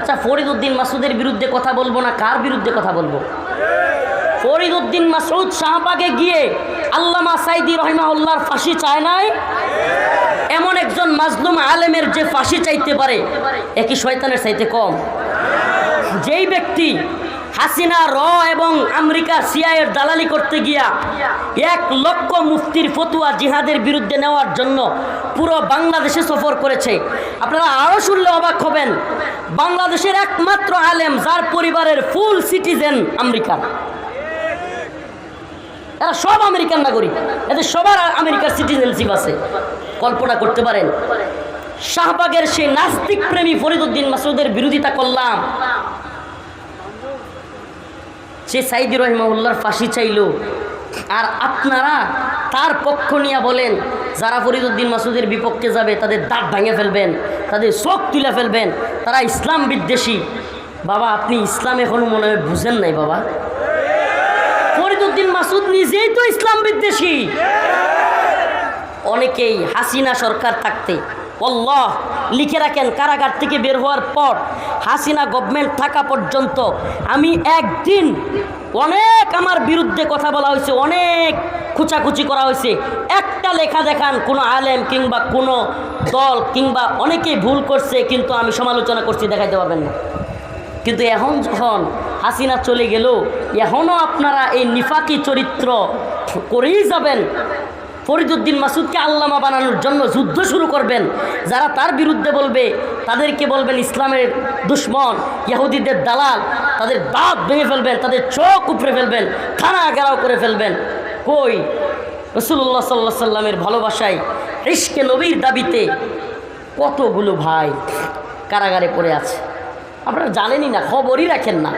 আচ্ছা, ফরিদ উদ্দিন মাসুদের বিরুদ্ধে কথা বলবো না, কার বিরুদ্ধে কথা বলবো? ফরিদ উদ্দিন মাসুদ শাহবাগে গিয়ে আল্লামা সাইদি রহিমাহুল্লাহর ফাঁসি চায় নাই? এমন একজন মাজলুম আলেমের যে ফাঁসি চাইতে পারে, একই শয়তানের চাইতে কম? যেই ব্যক্তি হাসিনা এবং আমেরিকা সিআইএর দালালি করতে গিয়া 1 লক্ষ মুফতির ফতুয়া জিহাদের বিরুদ্ধে নেওয়ার জন্য পুরো বাংলাদেশে সফর করেছে। আপনারা আরও শুনলে অবাক হবেন, বাংলাদেশের একমাত্র আলেম যার পরিবারের ফুল সিটিজেন আমেরিকান। এরা সব আমেরিকান নাগরিক, এদের সবার আমেরিকার সিটিজেনশিপ আছে। কল্পনা করতে পারেন, শাহবাগের সেই নাস্তিক প্রেমী ফরিদ উদ্দিন মাসুদের বিরোধিতা করলাম, সে সাইদি রহিমাহুল্লাহর ফাঁসি চাইল, আর আপনারা তার পক্ষ নিয়ে বলেন যারা ফরিদ উদ্দিন মাসুদের বিপক্ষে যাবে তাদের দাঁত ভেঙে ফেলবেন, তাদের চোখ তুলে ফেলবেন, তারা ইসলাম বিদ্বেষী। বাবা, আপনি ইসলাম এখনো মনে হয় বুঝেন নাই বাবা। ফরিদ উদ্দিন মাসুদ নিজেই তো ইসলাম বিদ্বেষী। অনেকেই হাসিনা সরকার থাকতে, আল্লাহ লিখে রাখেন, কারাগার থেকে বের হওয়ার পর হাসিনা গভর্নমেন্ট থাকা পর্যন্ত আমি একদিন অনেক আমার বিরুদ্ধে কথা বলা হয়েছে, অনেক খুচাখুচি করা হয়েছে, একটা লেখা দেখান কোনো আলেম কিংবা কোনো দল কিংবা অনেকেই ভুল করছে কিন্তু আমি সমালোচনা করছি, দেখাইতে পারবেন না। কিন্তু এখন যখন হাসিনা চলে গেল, এখনও আপনারা এই নিফাকি চরিত্র করেই যাবেন। ফরিদ উদ্দিন মাসুদকে আল্লামা বানানোর জন্য যুদ্ধ শুরু করবেন। যারা তার বিরুদ্ধে বলবে তাদেরকে বলবেন ইসলামের দুশ্মন, ইহুদিদের দালাল, তাদের দাঁত ভেঙে ফেলবেন, তাদের চোখ উপড়ে ফেলবেন, খানা ঘেরাও করে ফেলবেন। কই রাসূলুল্লাহ সাল্লাল্লাহু আলাইহি সাল্লামের ভালোবাসায়, ইশকে নবীর দাবিতে কতগুলো ভাই কারাগারে পড়ে আছে, আপনারা জানেনই না, খবরই রাখেন না,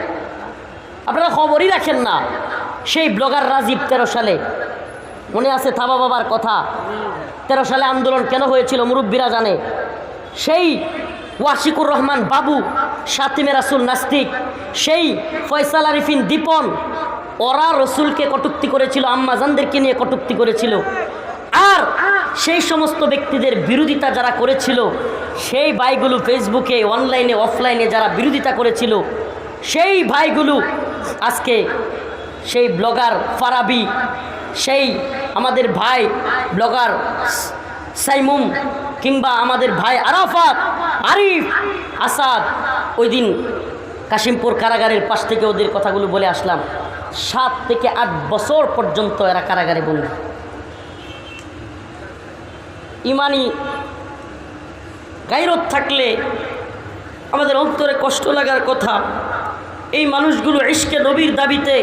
আপনারা খবরই রাখেন না। সেই ব্লগার রাজীব 13 সালে, মনে আছে থাবা বাবার কথা, 13 সালে আন্দোলন কেন হয়েছিল মুরব্বীরা জানে। সেই ওয়াশিকুর রহমান বাবু, শাতিমে রাসূল নাস্তিক, সেই ফয়সাল আরিফিন দীপন, ওরা রসুলকে কটূক্তি করেছিল, আম্মাজানদেরকে নিয়ে কটূক্তি করেছিল। আর সেই সমস্ত ব্যক্তিদের বিরোধিতা যারা করেছিল, সেই ভাইগুলো ফেসবুকে অনলাইনে অফলাইনে যারা বিরোধিতা করেছিল, সেই ভাইগুলো আজকে সেই ব্লগার ফারাবি, সেই আমাদের ভাই ব্লগার সাইমুম, কিংবা আমাদের ভাই আরাফাত, আরিফ, আসাদ, ওই দিন কাশিমপুর কারাগারের পাশ থেকে ওদের কথাগুলো বলে আসলাম। 7 থেকে 8 বছর পর্যন্ত এরা কারাগারে বন্দী। ইমানি গায়রত থাকলে আমাদের অন্তরে কষ্ট লাগার কথা। এই মানুষগুলো ইশকে নবীর দাবিতে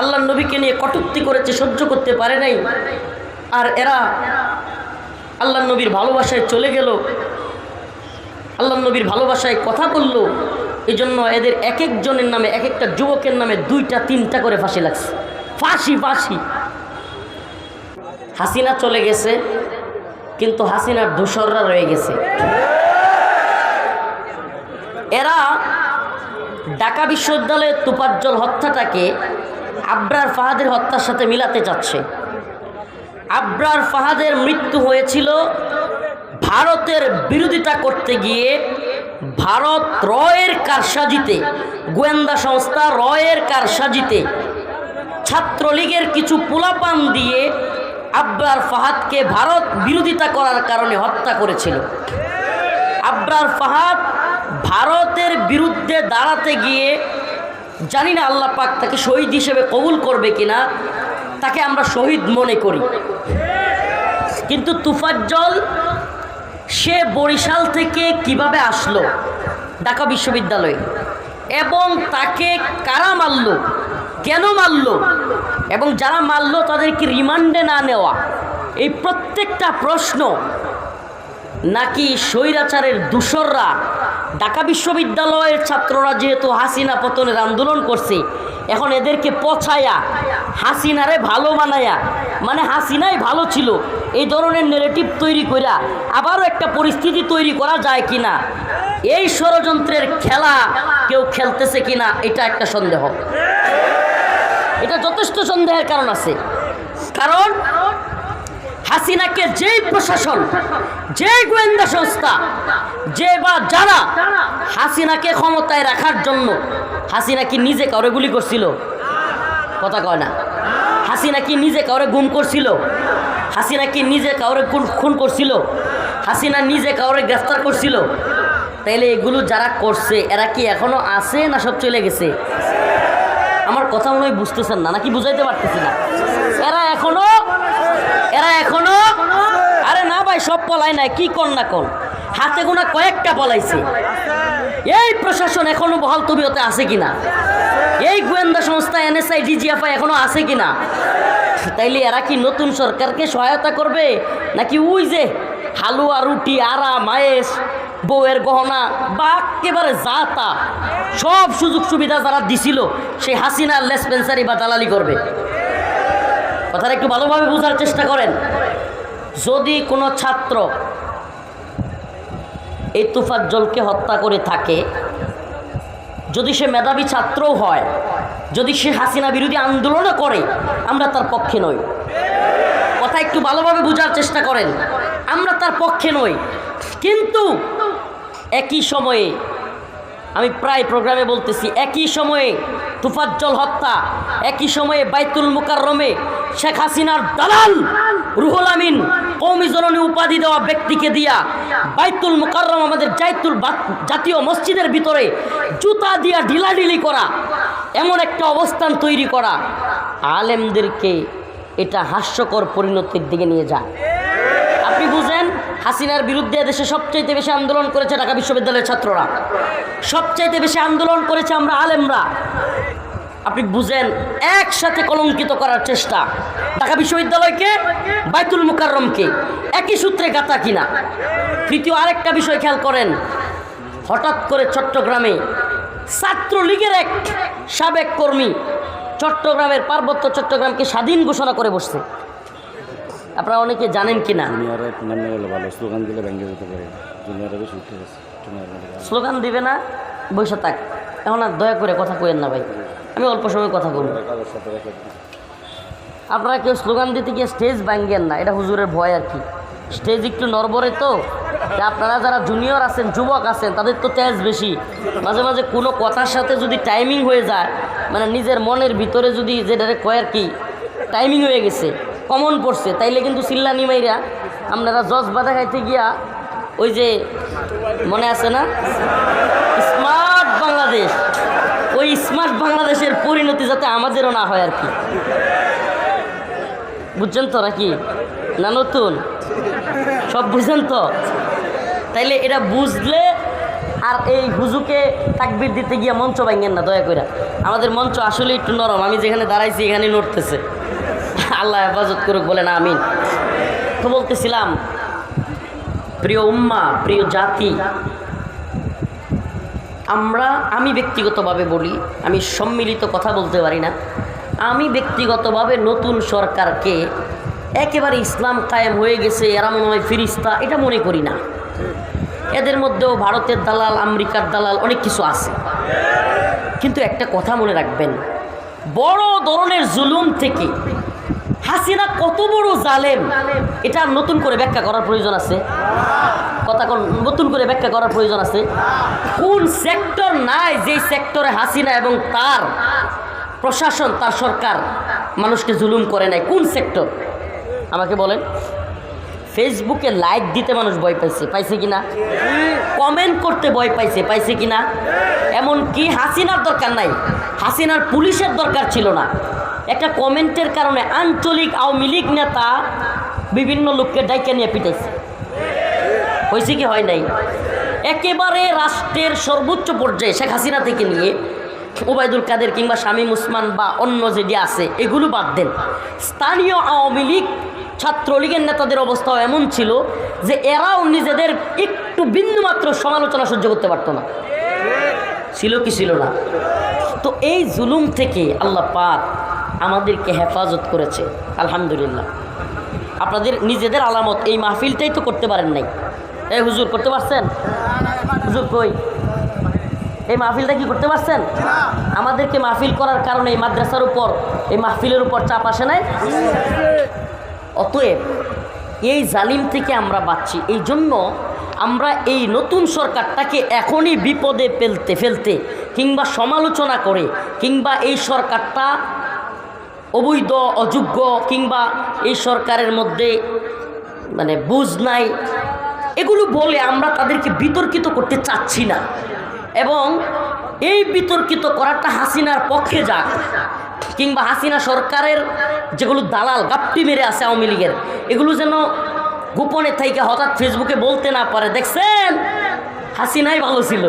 আল্লাহর নবীকে নিয়ে কটূক্তি করেছে, সহ্য করতে পারে নাই, আর এরা আল্লাহর নবীর ভালোবাসায় চলে গেল, আল্লাহর নবীর ভালোবাসায় কথা বলল। এই জন্য এদের এক একজনের নামে, এক একটা যুবকের নামে 2টা 3টা করে ফাঁসি লাগছে। ফাঁসি ফাঁসি। হাসিনা চলে গেছে, কিন্তু হাসিনার দোসররা রয়ে গেছে। এরা ঢাকা বিশ্ববিদ্যালয়ের তোফাজ্জল হত্যাটাকে আবরার ফাহাদের হত্যার সাথে মিলাতে চাচ্ছে। আবরার ফাহাদের মৃত্যু হয়েছিল ভারতের বিরোধিতা করতে গিয়ে, ভারত রয়ের কারসাজিতে, গোয়েন্দা সংস্থা রয়ের কারসাজিতে ছাত্রলীগের কিছু পোলাপান দিয়ে আবরার ফাহাদকে ভারত বিরোধিতা করার কারণে হত্যা করেছিল। আবরার ফাহাদ ভারতের বিরুদ্ধে দাঁড়াতে গিয়ে, জানি না আল্লাহ পাক তাকে শহীদ হিসেবে কবুল করবে কিনা, তাকে আমরা শহীদ মনে করি। কিন্তু তোফাজ্জল সে বরিশাল থেকে কিভাবে আসলো ঢাকা বিশ্ববিদ্যালয়ে, এবং তাকে কারা মারল, কেন মারল, এবং যারা মারল তাদেরকে রিমান্ডে না নেওয়া, এই প্রত্যেকটা প্রশ্ন নাকি স্বৈরাচারের দূষররা, ঢাকা বিশ্ববিদ্যালয়ের ছাত্ররা যেহেতু হাসিনা পতনের আন্দোলন করছে, এখন এদেরকে পছায়া হাসিনারে ভালো বানায়া, মানে হাসিনাই ভালো ছিল, এই ধরনের নেগেটিভ তৈরি করা আবারও একটা পরিস্থিতি তৈরি করা যায় কিনা, এই ষড়যন্ত্রের খেলা কেউ খেলতেছে কিনা, এটা একটা সন্দেহ। এটা যথেষ্ট সন্দেহের কারণ আছে। কারণ হাসিনাকে যেই প্রশাসন, যেই গোয়েন্দা সংস্থা, যে বা যারা হাসিনাকে ক্ষমতায় রাখার জন্য, হাসিনা কি নিজে কাউরে গুলি করছিল? কথা কয় না। হাসিনা কি নিজে কাউরে গুম করছিল? হাসিনা কি নিজে কাউরে খুন করছিল? হাসিনা নিজে কাউরে গ্রেফতার করছিল? তাইলে এগুলো যারা করছে এরা কি এখনো আছে না সব চলে গেছে? আমার কথা মনে হয় বুঝতেছেন না, নাকি বুঝাইতে পারতেছি না? এরা এখনো আরে না ভাই, সব পলাই নাই, কি কর না কোন হাতে গোনা কয়েকটা পলাইছে। এই প্রশাসন এখনো বহাল তবিয়তে আছে কিনা? এই গোয়েন্দা সংস্থা NSI DGFI এখনো আছে কিনা? তাইলে এরা কি নতুন সরকারকে সহায়তা করবে, নাকি ওই যে হালুয়া, রুটি, আরা, মায়েস, বউয়ের গহনা বা একেবারে যা তা সব সুযোগ সুবিধা যারা দিছিল সেই হাসিনার লেসপেন্সারি বা দালালি করবে? কথাটা একটু ভালোভাবে বোঝার চেষ্টা করেন। যদি কোনো ছাত্র এই তোফাজ্জলকে হত্যা করে থাকে, যদি সে মেধাবী ছাত্রও হয়, যদি সে হাসিনা বিরোধী আন্দোলনও করে, আমরা তার পক্ষে নই। কথা একটু ভালোভাবে বোঝার চেষ্টা করেন, আমরা তার পক্ষে নই। কিন্তু একই সময়ে আমি প্রায় প্রোগ্রামে বলতেছি, একই সময়ে তোফাজ্জল হত্যা, একই সময়ে বাইতুল মুকাররমে শেখ হাসিনার দালাল রুহুল আমিন কওমি জননী উপাধি দেওয়া ব্যক্তিকে দিয়া বাইতুল মুকাররম, আমাদের জাতীয় মসজিদের ভিতরে জুতা দিয়া ঢিলাঢিলি করা, এমন একটা অবস্থান তৈরি করা, আলেমদেরকে এটা হাস্যকর পরিণতির দিকে নিয়ে যায়। আপনি বুঝেন, হাসিনার বিরুদ্ধে দেশে সবচাইতে বেশি আন্দোলন করেছে ঢাকা বিশ্ববিদ্যালয়ের ছাত্ররা, সবচাইতে বেশি আন্দোলন করেছে আমরা আলেমরা। আপনি বুঝেন, একসাথে কলঙ্কিত করার চেষ্টা, ঢাকা বিশ্ববিদ্যালয়কে, বাইতুল মুকাররমকে একই সূত্রে গাঁথা কিনা। তৃতীয় আরেকটা বিষয় খেয়াল করেন, হঠাৎ করে চট্টগ্রামে ছাত্রলীগের এক সাবেক কর্মী চট্টগ্রামের পার্বত্য চট্টগ্রামকে স্বাধীন ঘোষণা করে বসছে। আপনারা অনেকে জানেন কিনা? স্লোগান দিবে না, বসে থাক। এখন আর দয়া করে কথা কইেন না ভাই, আমি অল্প সময় কথা বলব। আপনারা কেউ স্লোগান দিতে গিয়ে স্টেজ ভাঙ্গেন না, এটা হুজুরের ভয় আর কি। স্টেজ একটু নড়বড়ে তো, আপনারা যারা জুনিয়র আছেন, যুবক আছেন, তাদের তো তেজ বেশি। মাঝে মাঝে কোনো কথার সাথে যদি টাইমিং হয়ে যায়, মানে নিজের মনের ভিতরে যদি যেটা কয় আর কি টাইমিং হয়ে গেছে, কমন পড়ছে, তাইলে কিন্তু চিল্লানি মাইরা আপনারা জজ বাধা খাইতে গিয়া ওই যে মনে আছে না স্মার্ট বাংলাদেশ, ওই স্মার্ট বাংলাদেশের পরিণতি যাতে আমাদেরও না হয় আর কি। বুঝছেন তো নাকি? না নতুন সব বুঝছেন তো? তাইলে এটা বুঝলে আর এই হুজুকে তাকবীর দিতে গিয়া মঞ্চ ভাঙেন না দয়া করে। আমাদের মঞ্চ আসলে একটু নরম, আমি যেখানে দাঁড়াইছি এখানে নড়তেছে। আল্লাহ হেফাজত করুক, বলেন আমিন। তো বলতেছিলাম, প্রিয় উম্মা, প্রিয় জাতি, আমি ব্যক্তিগতভাবে বলি, আমি সম্মিলিত কথা বলতে পারি না, আমি ব্যক্তিগতভাবে নতুন সরকারকে একেবারে ইসলাম কায়েম হয়ে গেছে, এরা মনে হয় ফিরিস্তা, এটা মনে করি না। এদের মধ্যেও ভারতের দালাল, আমেরিকার দালাল, অনেক কিছু আছে। কিন্তু একটা কথা মনে রাখবেন, বড় ধরনের জুলুম থেকে হাসিনা কত বড় জালেম, এটা নতুন করে ব্যাখ্যা করার প্রয়োজন আছে? কথা নতুন করে ব্যাখ্যা করার প্রয়োজন আছে? কোন সেক্টর নাই যেই সেক্টরে হাসিনা এবং তার প্রশাসন, তার সরকার মানুষকে জুলুম করে নাই? কোন সেক্টর আমাকে বলেন? ফেসবুকে লাইক দিতে মানুষ ভয় পাইছে কিনা? কমেন্ট করতে ভয় পাইছে কিনা? এমনকি হাসিনার দরকার নাই, হাসিনার পুলিশের দরকার ছিল না। একটা কমেন্টের কারণে আঞ্চলিক আওয়ামী লীগ নেতা বিভিন্ন লোককে ডাইকে নিয়ে পিটাইছে। হয়েছে কি হয় নাই? একেবারে রাষ্ট্রের সর্বোচ্চ পর্যায়ে শেখ হাসিনা থেকে নিয়ে ওবায়দুল কাদের কিংবা শামীম ওসমান বা অন্য যেটি আছে এগুলো বাদ দেন, স্থানীয় আওয়ামী লীগ, ছাত্রলীগের নেতাদের অবস্থাও এমন ছিল যে এরাও নিজেদের একটু বিন্দুমাত্র সমালোচনা সহ্য করতে পারতো না। ছিল কি ছিল না? তো এই জুলুম থেকে আল্লাহ পাক আমাদেরকে হেফাজত করেছে, আলহামদুলিল্লাহ। আপনাদের নিজেদের আলামত, এই মাহফিলটাই তো করতে পারেন নাই। এই হুজুর করতে পারছেন? হুজুর কই? এই মাহফিলটা কি করতে পারছেন? আমাদেরকে মাহফিল করার কারণে এই মাদ্রাসার উপর, এই মাহফিলের উপর চাপ আসে নাই। অতএব এই জালিম থেকে আমরা বাঁচছি। এই জন্য আমরা এই নতুন সরকারটাকে এখনই বিপদে ফেলতে কিংবা সমালোচনা করে কিংবা এই সরকারটা অবৈধ অযোগ্য কিংবা এই সরকারের মধ্যে মানে বুঝ নাই এগুলো বলে আমরা তাদেরকে বিতর্কিত করতে চাচ্ছি না। এবং এই বিতর্কিত করাটা হাসিনার পক্ষে যাক কিংবা হাসিনা সরকারের যেগুলো দালাল গাপ্পি মেরে আছে আওয়ামী লীগের, এগুলো যেন গোপনে থেকে হঠাৎ ফেসবুকে বলতে না পারে, দেখছেন হাসিনাই ভালো ছিল,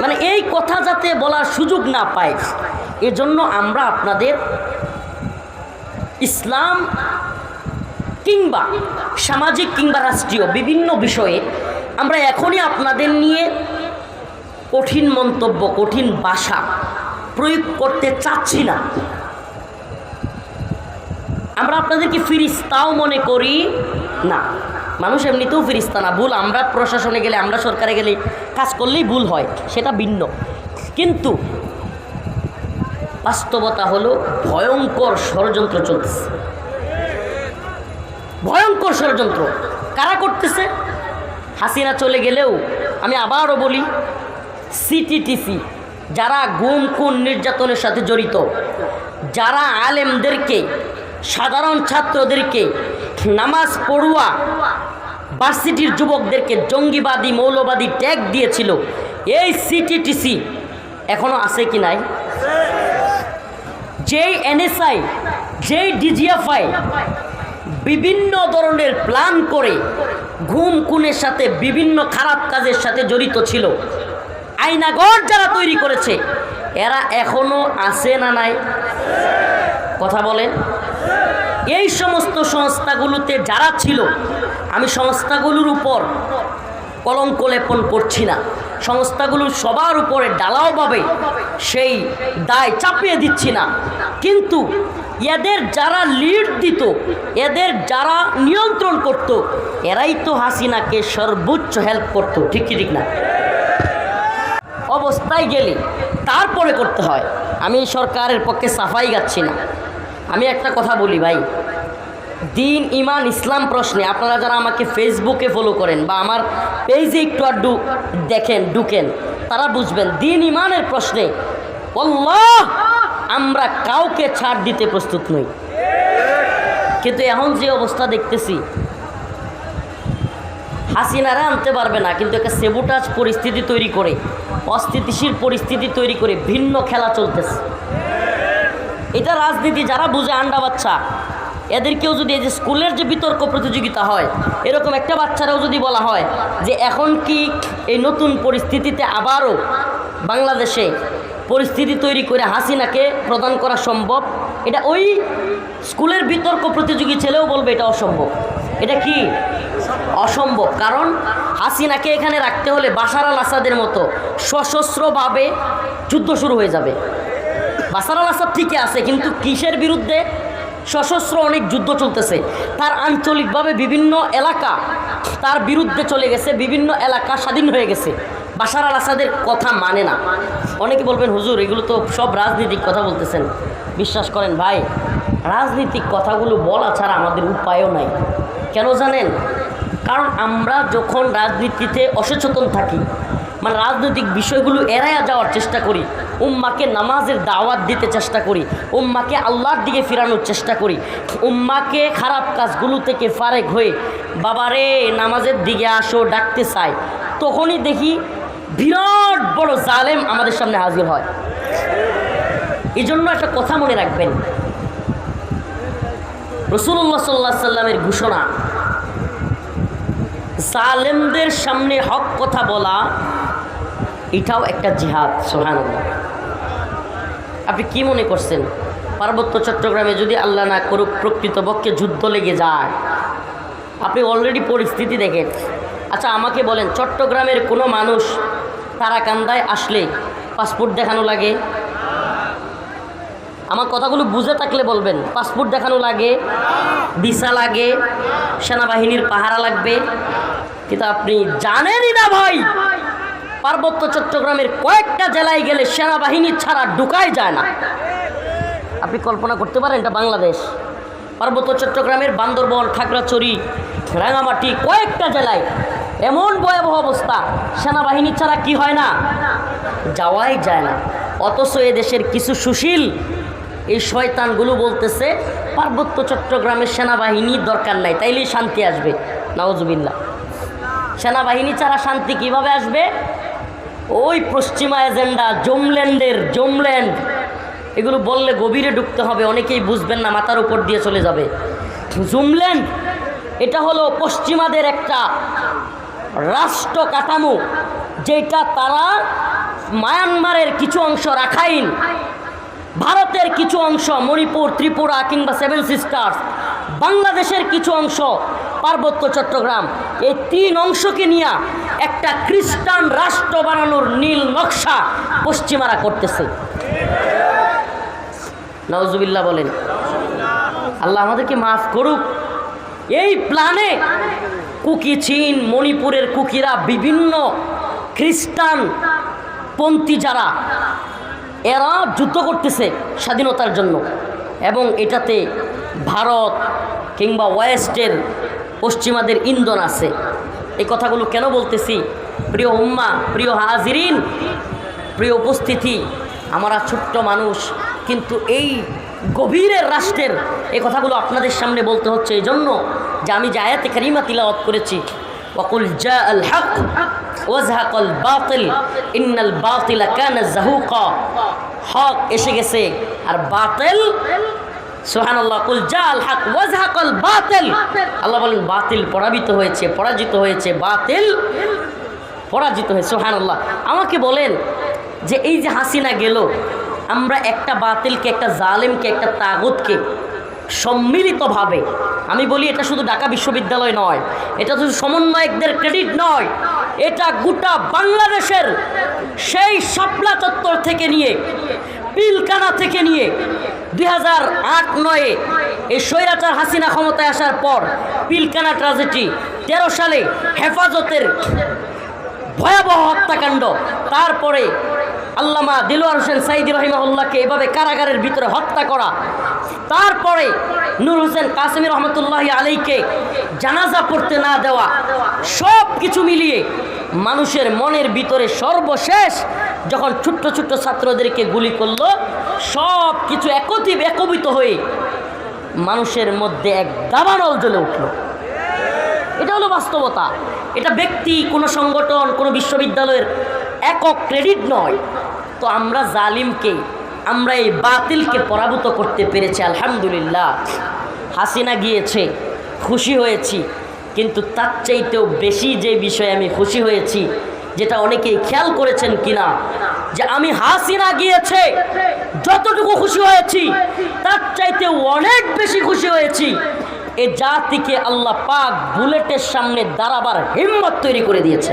মানে এই কথা যাতে বলার সুযোগ না পায়। এজন্য আমরা আপনাদের ইসলাম কিংবা সামাজিক কিংবা রাষ্ট্রীয় বিভিন্ন বিষয়ে আমরা এখনই আপনাদের নিয়ে কঠিন মন্তব্য কঠিন ভাষা প্রয়োগ করতে চাচ্ছি না। আমরা আপনাদেরকে ফিরিস্তাও মনে করি না, মানুষ এমনিতেও ফিরিস্তা না। ভুল আমরা প্রশাসনে গেলে আমরা সরকারে গেলে কাজ করলেই ভুল হয়, সেটা ভিন্ন। কিন্তু বাস্তবতা হলো ভয়ঙ্কর ষড়যন্ত্র চলতেছে, ভয়ঙ্কর ষড়যন্ত্র। কারা করতেছে? হাসিনা চলে গেলেও আমি আবারও বলি, সিটিটিসি যারা গুম খুন নির্যাতনের সাথে জড়িত, যারা আলেমদেরকে সাধারণ ছাত্রদেরকে নামাজ পড়ুয়া ভার্সিটির যুবকদেরকে জঙ্গিবাদী মৌলবাদী ট্যাগ দিয়েছিল, এই সিটিটিসি এখনো আছে কি নাই? যেই এনএসআই যেই ডিজিএফআই বিভিন্ন ধরনের প্ল্যান করে গুম খুনের সাথে বিভিন্ন খারাপ কাজের সাথে জড়িত ছিল, আয়নাঘর যারা তৈরি করেছে, এরা এখনো আছে না নাই? কথা বলেন। এই সমস্ত সংস্থাগুলোতে যারা ছিল, আমি সংস্থাগুলোর উপর কলঙ্ক লেপন করছি না, সংস্থাগুলোর সবার উপরে ঢালাওভাবে সেই দায় চাপিয়ে দিচ্ছি না, কিন্তু এদের যারা লিড দিত, এদের যারা নিয়ন্ত্রণ করত, এরাই তো হাসিনাকে সর্বোচ্চ হেল্প করত, ঠিক কি ঠিক না? অবস্থায় গেলে তারপরে করতে হয়। আমি সরকারের পক্ষে সাফাই গাচ্ছি না। আমি একটা কথা বলি ভাই, দিন ইমান ইসলাম প্রশ্নে আপনারা যারা আমাকে ফেসবুকে ফলো করেন বা আমার পেজে একটু আড্ডু দেখেন ঢুকেন, তারা বুঝবেন দিন ইমানের প্রশ্নে আল্লাহ আমরা কাউকে ছাড় দিতে প্রস্তুত নই। কিন্তু এখন যে অবস্থা দেখতেছি, হাসিনারা আনতে পারবে না, কিন্তু একটা সেবুটাজ পরিস্থিতি তৈরি করে, অস্থিতিশীল পরিস্থিতি তৈরি করে ভিন্ন খেলা চলতেছে। এটা রাজনীতি যারা বুঝে আন্ডা বাচ্চা, এদেরকেও যদি এই যে স্কুলের যে বিতর্ক প্রতিযোগিতা হয়, এরকম একটা বাচ্চারাও যদি বলা হয় যে এখন কি এই নতুন পরিস্থিতিতে আবারও বাংলাদেশে পরিস্থিতি তৈরি করে হাসিনাকে প্রদান করা সম্ভব, এটা ওই স্কুলের বিতর্ক প্রতিযোগী ছেলেও বলবে এটা অসম্ভব। এটা কি অসম্ভব? কারণ হাসিনাকে এখানে রাখতে হলে বাশার আল আসাদের মতো সশস্ত্রভাবে যুদ্ধ শুরু হয়ে যাবে। বাশার আল আসাদ ঠিকই আছে, কিন্তু কিসের বিরুদ্ধে? সশস্ত্র অনেক যুদ্ধ চলতেছে, তার আঞ্চলিকভাবে বিভিন্ন এলাকা তার বিরুদ্ধে চলে গেছে, বিভিন্ন এলাকা স্বাধীন হয়ে গেছে। বাশার আল আসাদের কথা মানে না। অনেকে বলবেন হুজুর এগুলো তো সব রাজনীতিক কথা বলতেছেন। বিশ্বাস করেন ভাই, রাজনীতিক কথাগুলো বলা ছাড়া আমাদের উপায়ও নাই। কেন জানেন? কারণ আমরা যখন রাজনীতিতে অসচেতন থাকি, মানে রাজনৈতিক বিষয়গুলো এড়াইয়া যাওয়ার চেষ্টা করি, উম্মাকে নামাজের দাওয়াত দিতে চেষ্টা করি, উম্মাকে আল্লাহর দিকে ফিরানোর চেষ্টা করি, উম্মাকে খারাপ কাজগুলো থেকে ফারেক হয়ে বাবারে নামাজের দিকে আসো ডাকতে চাই, তখনই দেখি বিরাট বড় জালেম আমাদের সামনে হাজির হয়। এই জন্য একটা কথা মনে রাখবেন, রাসূলুল্লাহ সাল্লাল্লাহু আলাইহি সাল্লামের ঘোষণা, জালেমদের সামনে হক কথা বলা এটাও একটা জিহাদ। সুবহানাল্লাহ। আপনি কি মনে করছেন পার্বত্য চট্টগ্রামে যদি আল্লাহ না করুক প্রকৃতপক্ষে যুদ্ধ লেগে যায়? আপনি অলরেডি পরিস্থিতি দেখেন। আচ্ছা আমাকে বলেন, চট্টগ্রামের কোনো মানুষ তারাকান্দায় আসলে পাসপোর্ট দেখানো লাগে? আমার কথাগুলো বুঝে থাকলে বলবেন। পাসপোর্ট দেখানো লাগে, ভিসা লাগে, সেনাবাহিনীর পাহারা লাগবে। কিন্তু আপনি জানেনই না ভাই, পার্বত্য চট্টগ্রামের কয়েকটা জেলায় গেলে সেনাবাহিনী ছাড়া ঢুকাই যায় না। আপনি কল্পনা করতে পারেন এটা বাংলাদেশ? পার্বত্য চট্টগ্রামের বান্দরবন, খাগড়াছড়ি, রাঙামাটি কয়েকটা জেলায় এমন ভয়াবহ অবস্থা, সেনাবাহিনী ছাড়া কি হয় না, যাওয়াই যায় না। অথচ এদেশের কিছু সুশীল এই শয়তানগুলো বলতেছে পার্বত্য চট্টগ্রামের সেনাবাহিনী দরকার নাই, তাইলেই শান্তি আসবে। নাউজুবিল্লাহ। সেনাবাহিনী ছাড়া শান্তি কিভাবে আসবে? ওই পশ্চিমা এজেন্ডা, জোমল্যান্ড এগুলো বললে গভীরে ঢুকতে হবে, অনেকেই বুঝবেন না, মাথার উপর দিয়ে চলে যাবে। জোমল্যান্ড এটা হলো পশ্চিমাদের একটা রাষ্ট্র কাঠামো, যেটা তারা মায়ানমারের কিছু অংশ, রাখাইন, ভারতের কিছু অংশ মণিপুর, ত্রিপুরা কিংবা সেভেন সিস্টার্স, বাংলাদেশের কিছু অংশ, পার্বত্য চট্টগ্রাম, এই 3 অংশকে নিয়ে একটা খ্রিস্টান রাষ্ট্র বানানোর নীল নকশা পশ্চিমারা করতেছে। নাউজুবিল্লাহ বলেন। আল্লাহ আমাদেরকে মাফ করুক। এই প্ল্যানে কুকি চীন, মণিপুরের কুকিরা, বিভিন্ন খ্রিস্টান পন্থী যারা, এরা যুদ্ধ করতেছে স্বাধীনতার জন্য, এবং এটাতে ভারত কিংবা ওয়েস্টের পশ্চিমাদের ইন্ধন আছে। এই কথাগুলো কেন বলতেছি? প্রিয় উম্মা, প্রিয় হাজিরিন, প্রিয় উপস্থিতি, আমরা ছোট্ট মানুষ, কিন্তু এই গভীরের রাষ্ট্রের এই কথাগুলো আপনাদের সামনে বলতে হচ্ছে এই জন্য যে আমি যে আয়াতে কারিমা তিলাওয়াত করেছি, ওয়াকুল জাআল হক ওয়াজহাকাল বাতিল ইন্নাল বাতিলা কানা যাহুকা, হক এসে গেছে আর বাতিল, সুবহানাল্লাহ, কুল জাআল হক ওয়াজহাকাল বাতিল, আল্লাহ বলেন বাতিল পরাজিত হয়েছে, বাতিল পরাজিত হয়েছে। সুবহানাল্লাহ। আমাকে বলেন যে এই যে হাসিনা গেল, আমরা একটা বাতিলকে, একটা জালেমকে, একটা তাগুতকে সম্মিলিতভাবে, আমি বলি এটা শুধু ঢাকা বিশ্ববিদ্যালয় নয়, এটা শুধু সমন্বয়কদের ক্রেডিট নয়, এটা গোটা বাংলাদেশের সেই শাপলা চত্বর থেকে নিয়ে, পিলকানা থেকে নিয়ে 2008-09 এই স্বৈরাচার হাসিনা ক্ষমতায় আসার পর পিলকানা ট্র্যাজেডি, 13 সালে হেফাজতের ভয়াবহ হত্যাকাণ্ড, তারপরে আল্লামা দিলওয়ার হোসেন সাইদি রহিমাহুল্লাহকে এভাবে কারাগারের ভিতরে হত্যা করা, তারপরে নূর হোসেন কাসেমি রহমতুল্লাহি আলাইকে জানাজা পড়তে না দেওয়া, সব কিছু মিলিয়ে মানুষের মনের ভিতরে সর্বশেষ যখন ছোট্ট ছোট্ট ছাত্রদেরকে গুলি করলো, সব কিছু একত্রিত হয়ে মানুষের মধ্যে এক দাবানল জ্বলে উঠল। এটা হলো বাস্তবতা। এটা ব্যক্তি, কোনো সংগঠন, কোনো বিশ্ববিদ্যালয়ের একক ক্রেডিট নয়। তো আমরা জালিমকে, আমরা এই বাতিলকে পরাভূত করতে পেরেছি, আলহামদুলিল্লাহ। হাসিনা গিয়েছে, খুশি হয়েছি, কিন্তু তার চাইতেও বেশি যে বিষয়ে আমি খুশি হয়েছি, যেটা অনেকেই খেয়াল করেছেন কিনা, যে আমি হাসিনা গিয়েছে যতটুকু খুশি হয়েছি, তার চাইতে অনেক বেশি খুশি হয়েছি এ জাতিকে আল্লাহ পাক বুলেটের সামনে দাঁড়াবার হিম্মত তৈরি করে দিয়েছে।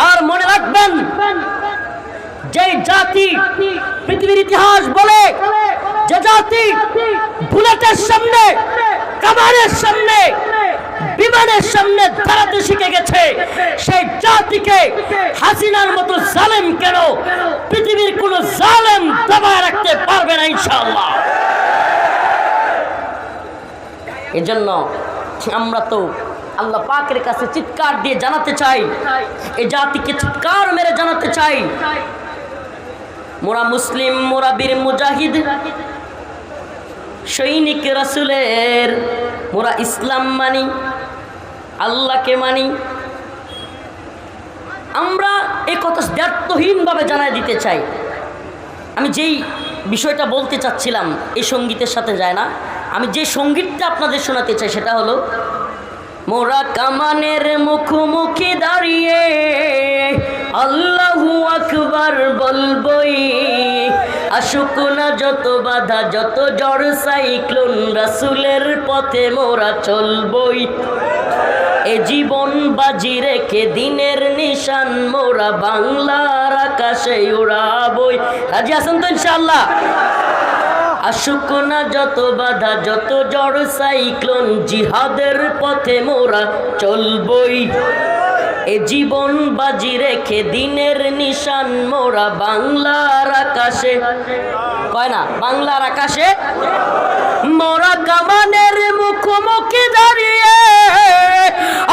আর মনে রাখবেন, যে জাতি, পৃথিবীর ইতিহাস বলে, যে জাতি বুলেটের সামনে, কামানের সামনে, বিমানের সামনে দাঁড়াতে শিখে গেছে, সেই জাতিকে হাসিনার মতো জালেম কেন পৃথিবীর কোন জালেম দবায় রাখতে পারবে না ইনশাআল্লাহ। এজন্য আমরা তো আল্লাহ পাকের কাছে চিৎকার দিয়ে জানাতে চাই, এই জাতিকে চিৎকার মেরে জানাতে চাই, মোরা মুসলিম, মোরা বীর মুজাহিদ, সৈনিক রাসূলের, মোরা ইসলাম মানি, আল্লাহকে মানি। আমরা এই কথা দ্ব্যর্থহীনভাবে জানাই দিতে চাই। আমি যেই বিষয়টা বলতে চাচ্ছিলাম এই সঙ্গীতের সাথে যায় না, আমি যে সঙ্গীতটা আপনাদের শোনাতে চাই সেটা হলো, মোরা কামানের মুখোমুখি দাঁড়িয়ে আল্লাহু আকবার বলবই, আসুক না যত বাধা, যত ঝড় সাইক্লোন, রাসূলের পথে মোরা চলবই, এ জীবন বাজি রেখে দিনের নিশান মোরা বাংলার আকাশে উড়াবই। রাজি আছেন তো ইনশাআল্লাহ? আসুক না যত বাধা, যত ঝড় সাইক্লোন, জিহাদের পথে মোরা চলবই, এ জীবন বাজি রেখে দিনের নিশান মোরা বাংলার আকাশে, কয় না বাংলার আকাশে মোরা কামানের মুখোমুখি দাঁড়িয়ে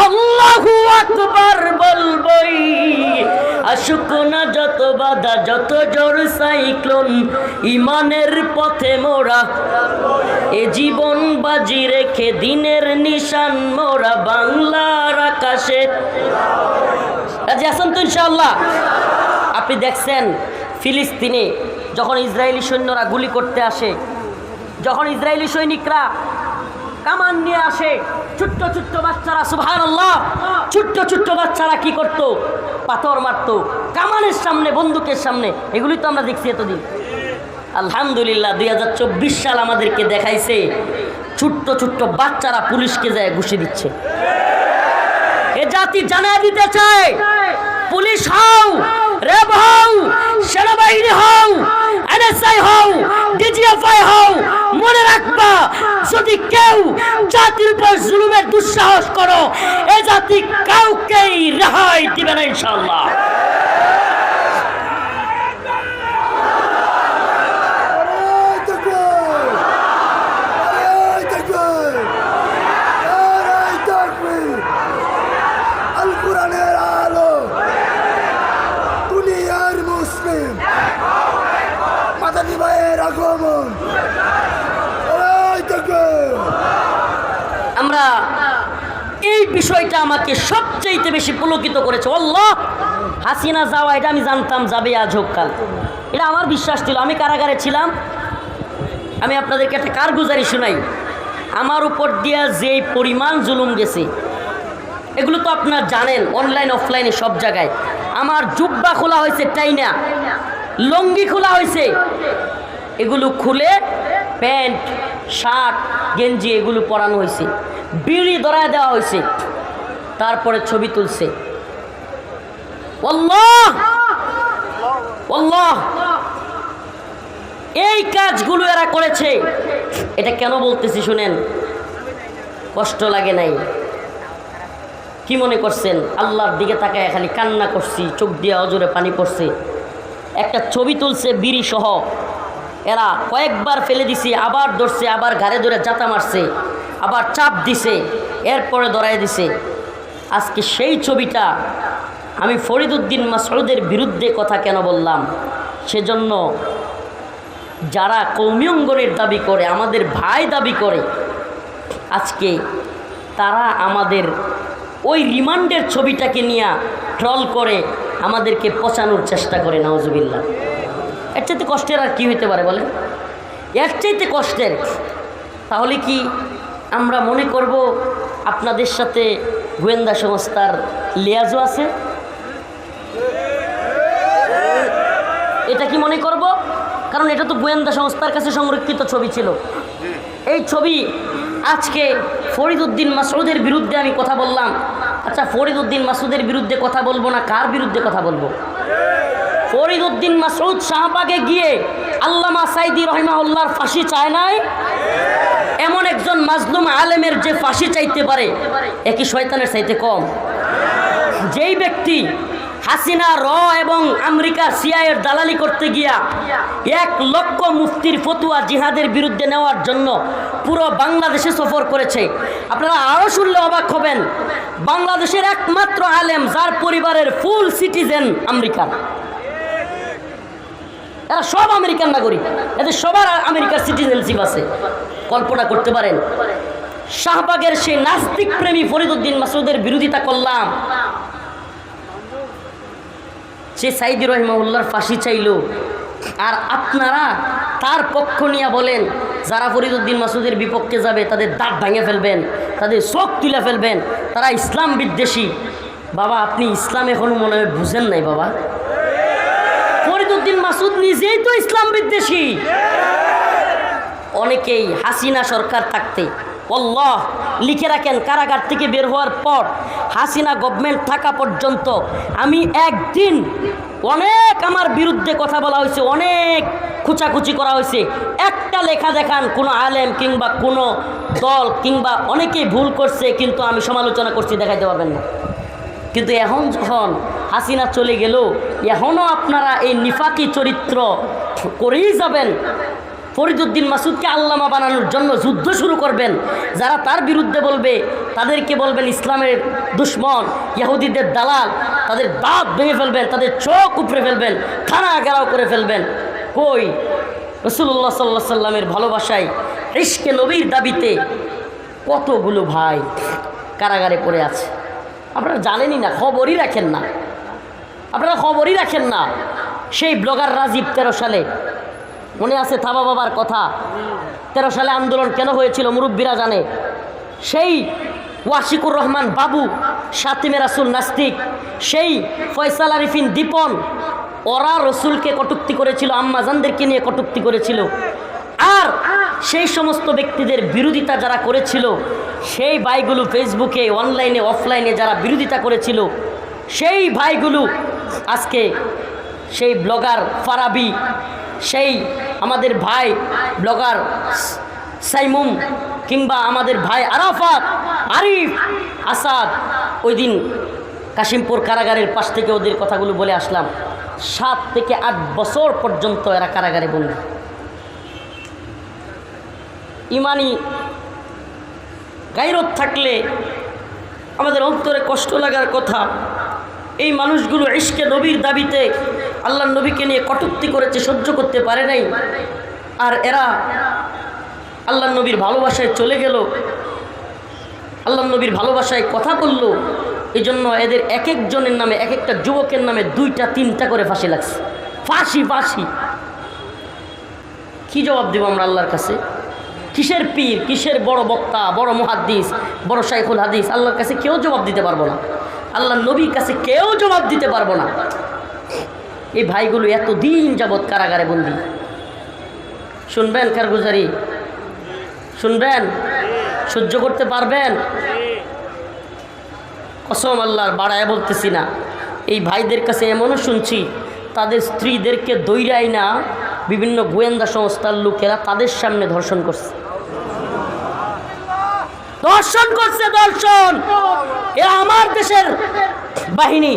আল্লাহু আকবার বলবই। আসুক না যত বাধা যত জোর সাইক্লোন, ইমানের পথে মোরা এ জীবন বাজি রেখে দিনের নিশান মোরা বাংলার আকাশে। রাজি আছেন তো ইনশাআল্লাহ? আপনি দেখছেন ফিলিস্তিনে যখন ইসরায়েলি সৈন্যরা গুলি করতে আসে, যখন ইসরায়েলি সৈনিকরা কামান নিয়ে আসে, ছোট্ট ছোট্ট বাচ্চারা, সুবহানাল্লাহ, ছোট্ট ছোট্ট বাচ্চারা কি করত? পাথর মারত কামানের সামনে, বন্দুকের সামনে। এগুলি তো আমরা দেখছি এতদিন। আলহামদুলিল্লাহ 2024 সাল আমাদেরকে দেখাইছে ছোট্ট ছোট্ট বাচ্চারা পুলিশকে যায় ঘুষি দিচ্ছে। এ জাতি জানায় দিতে চায়, পুলিশ হও, র্যাব হও, সেনাবাহিনী হও, এনএসআই হও, ডিজিএফআই হও, মনে রাখবা যদি কেউ জাতির উপর জুলুমের দুঃসাহস করো, এ জাতি কাউকেই রেহাই দিবে না ইনশাআল্লাহ। আমরা এই বিষয়টা আমাকে সবচেয়ে বেশি পুলকিত করেছে। আল্লাহ, হাসিনা যাওয়া এটা আমি জানতাম যাবে আজ হোক কাল, এটা আমার বিশ্বাস ছিল। আমি কারাগারে ছিলাম। আমি আপনাদেরকে একটা কারগুজারি শোনাই। আমার উপর দিয়া যে পরিমাণ জুলুম গেছে এগুলো তো আপনারা জানেন, অনলাইন অফলাইনে সব জায়গায়। আমার জুব্বা খোলা হয়েছে টাইনা, লঙ্গি খোলা হয়েছে, এগুলো খুলে প্যান্ট শার্ট গেঞ্জি এগুলো পরানো হয়েছে, বিড়ি ধরায় দেওয়া হয়েছে, তারপরে ছবি তুলছে। আল্লাহ আল্লাহ, এই কাজগুলো এরা করেছে। এটা কেন বলতেছি শুনেন, কষ্ট লাগে নাই? কি মনে করছেন আল্লাহর দিকে তাকায় খালি কান্না করছি, চোখ দিয়ে অজরে পানি পড়ছে? একটা ছবি তুলছে বিড়ি সহ, এরা কয়েকবার ফেলে দিছে, আবার ধরছে, আবার ঘাড়ে ধরে জাতা মারছে, আবার চাপ দিছে, এরপরে ধরায় দিছে। আজকে সেই ছবিটা আমি ফরিদউদ্দিন মাসউদের বিরুদ্ধে কথা কেন বললাম? সেজন্য যারা কওমি অঙ্গনের দাবি করে, আমাদের ভাই দাবি করে, আজকে তারা আমাদের ওই রিমান্ডের ছবিটাকে নিয়ে ট্রল করে আমাদেরকে পচানোর চেষ্টা করে। নাউজুবিল্লাহ। এর চাইতে কষ্টের আর কি হইতে পারে বলেন? এর চাইতে কষ্টের। তাহলে কি আমরা মনে করব আপনাদের সাথে গোয়েন্দা সংস্থার লিয়াজও আছে? এটা কি মনে করব? কারণ এটা তো গোয়েন্দা সংস্থার কাছে সংরক্ষিত ছবি ছিল। এই ছবি আজকে ফরিদউদ্দিন মাসউদের বিরুদ্ধে আমি কথা বললাম। আচ্ছা, ফরিদউদ্দিন মাসউদের বিরুদ্ধে কথা বলবো না কার বিরুদ্ধে কথা বলবো? ফরিদউদ্দিন মাসউদ শাহবাগে গিয়ে আল্লামা সাইদি রহিমাহুল্লাহর ফাঁসি চায় নাই? এমন একজন মাজলুম আলেমের যে ফাঁসি চাইতে পারে, একই শয়তানের চাইতে কম? যেই ব্যক্তি হাসিনা র এবং আমেরিকার সিআইএর দালালি করতে গিয়া 1 লক্ষ মুফতির ফতুয়া জিহাদের বিরুদ্ধে নেওয়ার জন্য পুরো বাংলাদেশে সফর করেছে। আপনারা আরও শুনলে অবাক হবেন, বাংলাদেশের একমাত্র আলেম যার পরিবারের ফুল সিটিজেন আমেরিকান। এরা সব আমেরিকান নাগরিক, এদের সবার আমেরিকার সিটিজেনশিপ আছে। কল্পনা করতে পারেন? শাহবাগের সেই নাস্তিক প্রেমী ফরিদউদ্দিন মাসউদের বিরোধিতা করলাম, সে সাইদি রহিমাহুল্লাহর ফাঁসি চাইল, আর আপনারা তার পক্ষ নিয়ে বলেন যারা ফরিদউদ্দিন মাসউদের বিপক্ষে যাবে তাদের দাঁত ভেঙে ফেলবেন, তাদের চোখ তুলে ফেলবেন, তারা ইসলাম বিদ্বেষী। বাবা, আপনি ইসলাম এখনো মনে হয় বুঝেন নাই বাবা। ফরিদউদ্দিন মাসউদ নিজেই তো ইসলাম বিদ্বেষী। অনেকেই হাসিনা সরকার থাকতে, আল্লাহ লিখে রাখেন, কারাগার থেকে বের হওয়ার পর হাসিনা গভর্নমেন্ট থাকা পর্যন্ত আমি একদিন অনেক আমার বিরুদ্ধে কথা বলা হয়েছে, অনেক খুচাখুচি করা হয়েছে। একটা লেখা দেখান কোনো আলেম কিংবা কোনো দল কিংবা অনেকেই ভুল করছে কিন্তু আমি সমালোচনা করছি, দেখাইতে পারবেন না। কিন্তু এখন যখন হাসিনা চলে গেল, এখনও আপনারা এই নিফাকি চরিত্র করেই যাবেন। ফরিদউদ্দিন মাসুদকে আল্লামা বানানোর জন্য যুদ্ধ শুরু করবেন। যারা তার বিরুদ্ধে বলবে তাদেরকে বলবেন ইসলামের দুশ্মন, ইহুদিদের দালাল, তাদের দাঁত ভেঙে ফেলবেন, তাদের চোখ উপড়ে ফেলবেন, থানা ঘেরাও করে ফেলবেন। কই রাসূলুল্লাহ সাল্লাল্লাহু আলাইহি সাল্লামের ভালোবাসায়, ইশকে নবীর দাবিতে কতগুলো ভাই কারাগারে পড়ে আছে। আপনারা জানেনই না, খবরই রাখেন না, আপনারা খবরই রাখেন না। সেই ব্লগার রাজীব 13 সালে, মনে আছে থাবা বাবার কথা, 13 সালে আন্দোলন কেন হয়েছিল মুরব্বীরা জানে। সেই ওয়াশিকুর রহমান বাবু, শাতিমে রাসূল নাস্তিক, সেই ফয়সাল আরিফিন দীপন, ওরা রসুলকে কটূক্তি করেছিল, আম্মাজানদেরকে নিয়ে কটূক্তি করেছিল। আর সেই সমস্ত ব্যক্তিদের বিরোধিতা যারা করেছিল, সেই ভাইগুলো ফেসবুকে, অনলাইনে, অফলাইনে যারা বিরোধিতা করেছিল, সেই ভাইগুলো আজকে সেই ব্লগার ফারাবি, সেই আমাদের ভাই ব্লগার সাইমুম, কিংবা আমাদের ভাই আরাফাত, আরিফ, আসাদ, ওই দিন কাশিমপুর কারাগারের পাশ থেকে ওদের কথাগুলো বলে আসলাম। 7 থেকে 8 বছর পর্যন্ত এরা কারাগারে বন্দী। ইমানি গায়রত থাকলে আমাদের অন্তরে কষ্ট লাগার কথা। এই মানুষগুলো ইশকে নবীর দাবিতে আল্লাহর নবীকে নিয়ে কটূক্তি করেছে, সহ্য করতে পারে নাই। আর এরা আল্লাহর নবীর ভালোবাসায় চলে গেল, আল্লাহর নবীর ভালোবাসায় কথা বলল। এই জন্য এদের এক একজনের নামে, এক একটা যুবকের নামে 2টা 3টা করে ফাঁসি লাগছে। ফাঁসি ফাঁসি। কি জবাব দেব আমরা আল্লাহর কাছে? কিসের পীর, কিসের বড় বক্তা, বড় মুহাদ্দিস, বড় শাইখুল হাদিস? আল্লাহর কাছে কেউ জবাব দিতে পারবো না, আল্লাহর নবীর কাছে কেউ জবাব দিতে পারবো না। এই ভাইগুলো এতদিন যাবৎ কারাগারে বন্দী। শুনবেন কারগুজারি? শুনবেন? সহ্য করতে পারবেন? কসম আল্লাহর, বাড়ায় বলতেছি না। এই ভাইদের কাছে এমনও শুনছি, তাদের স্ত্রীদেরকে দৈরাই না বিভিন্ন গোয়েন্দা সংস্থার লোকেরা তাদের সামনে ধর্ষণ করছে। ধর্ষণ করছে, ধর্ষণ। এরা আমার দেশের বাহিনী।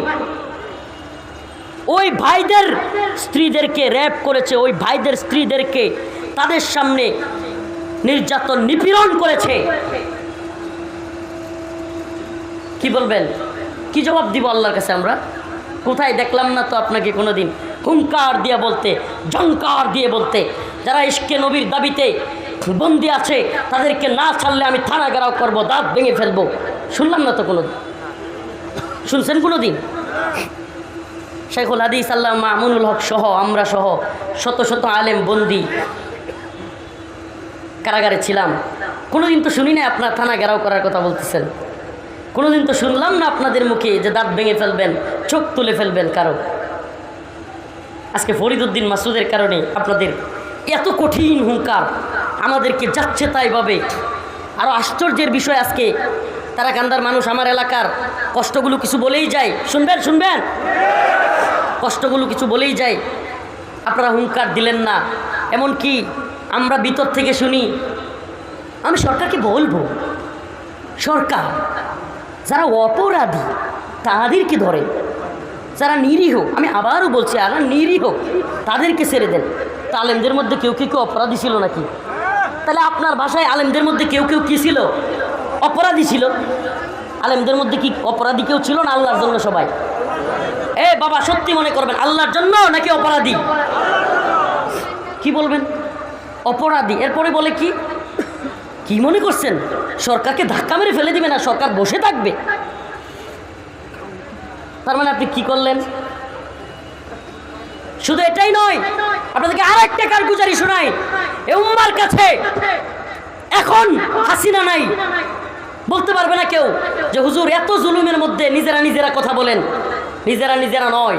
ওই ভাইদের স্ত্রীদেরকে র্যাপ করেছে, ওই ভাইদের স্ত্রীদেরকে তাদের সামনে নির্যাতন, নিপীড়ন করেছে। কি বলবেন? কি জবাব দিব আল্লাহর কাছে আমরা? কোথায় দেখলাম না তো আপনাকে কোনোদিন হুঙ্কার দিয়ে বলতে, ঝংকার দিয়ে বলতে, যারা ইশকে নবীর দাবিতে বন্দি আছে তাদেরকে না ছাড়লে আমি থানা ঘেরাও করবো, দাঁত ভেঙে ফেলবো। শুনলাম না তো কোনোদিন। শুনছেন কোনোদিন? শাইখুল হাদিস আল্লামা মামুনুল হক সহ, আমরা সহ শত শত আলেম বন্দি কারাগারে ছিলাম। কোনোদিন তো শুনি না আপনার থানা ঘেরাও করার কথা বলতেছেন। কোনোদিন তো শুনলাম না আপনাদের মুখে যে দাঁত ভেঙে ফেলবেন, চোখ তুলে ফেলবেন কারো। আজকে ফরিদউদ্দিন মাসুদের কারণে আপনাদের এত কঠিন হুঙ্কার আমাদেরকে যাচ্ছে তাই ভাবে। আরও আশ্চর্যের বিষয়, আজকে তারাকান্দার মানুষ আমার এলাকার কষ্টগুলো কিছু বলেই যায়। শুনবেন? শুনবেন? কষ্টগুলো কিছু বলেই যায়, আপনারা হুঙ্কার দিলেন না। এমনকি আমরা ভিতর থেকে শুনি, আমি সরকারকে বলবো, সরকার যারা অপরাধী তাদেরকে ধরে, যারা নিরীহ, আমি আবারও বলছি, আর নিরীহ তাদেরকে ছেড়ে দেন। তা আলেমদের মধ্যে কেউ কেউ অপরাধী ছিল নাকি? তাহলে আপনার ভাষায় আলেমদের মধ্যে কেউ কেউ কী ছিল? অপরাধী ছিল। আলেমদের মধ্যে কি অপরাধী কেউ ছিল না? আল্লাহর জন্য সবাই। বাবা সত্যি মনে করবেন, আল্লাহর জন্য নাকি অপরাধী? কি বলবেন? অপরাধী। এরপরে বলে কি কি মনে করছেন সরকারকে ধাক্কা মেরে ফেলে দিবে না, সরকার বসে থাকবে? তার মানে আপনি কি করলেন? শুধু এটাই নয়, আপনাদেরকে আরেকটা কারগুজারি শোনাই। এ উম্মার কাছে এখন হাসিনা নাই, বলতে পারবে না কেউ যে হুজুর এত জুলুমের মধ্যে নিজেরা নিজেরা কথা বলেন। নিজেরা নিজেরা নয়,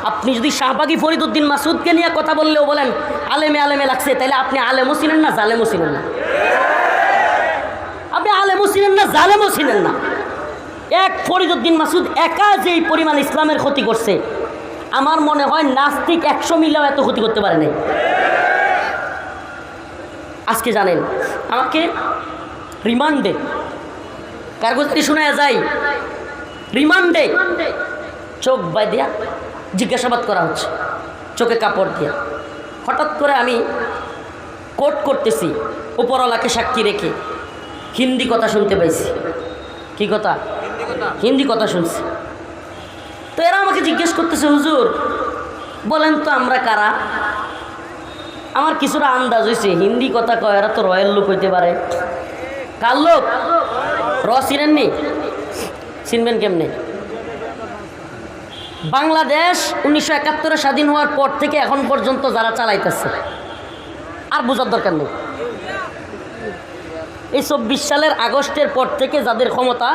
আপনি যদি শাহবাগী ফরিদউদ্দিন মাসুদকে নিয়ে কথা বললেও বলেন আলেমে আলেমে লাগছে, তাহলে আপনি আলেমও ছিলেন না, জালেমও ছিলেন না। আপনি আলেমও ছিলেন না, জালেমও ছিলেন না। এক ফরিদউদ্দিন মাসুদ একা যেই পরিমাণ ইসলামের ক্ষতি করছে, আমার মনে হয় নাস্তিক 100 মিলেও এত ক্ষতি করতে পারে নাই। আজকে জানেন আমাকে রিমান্ডে কারগুজারি শোনা যায়, রিমান্ডে চোখ বাঁধিয়া জিজ্ঞাসাবাদ করা হচ্ছে, চোখে কাপড় দিয়া। হঠাৎ করে আমি কোর্ট করতেছি উপরওয়ালাকে সাক্ষী রেখে, হিন্দি কথা শুনতে পাইছি। কি কথা? হিন্দি কথা শুনছি। তো এরা আমাকে জিজ্ঞেস করতেছে, হুজুর বলেন তো আমরা কারা? আমার কিছুটা আন্দাজ হয়েছে, হিন্দি কথা কয় এরা তো রয়্যাল লোক হইতে পারে। কার লোক? চিনেননি? চিনবেন কেমনে? বাংলাদেশ 1971 স্বাধীন হওয়ার পর থেকে এখন পর্যন্ত যারা চালাইতেছে, আর বোঝার দরকার নেই। এই 24 সালের আগস্টের পর থেকে যাদের ক্ষমতা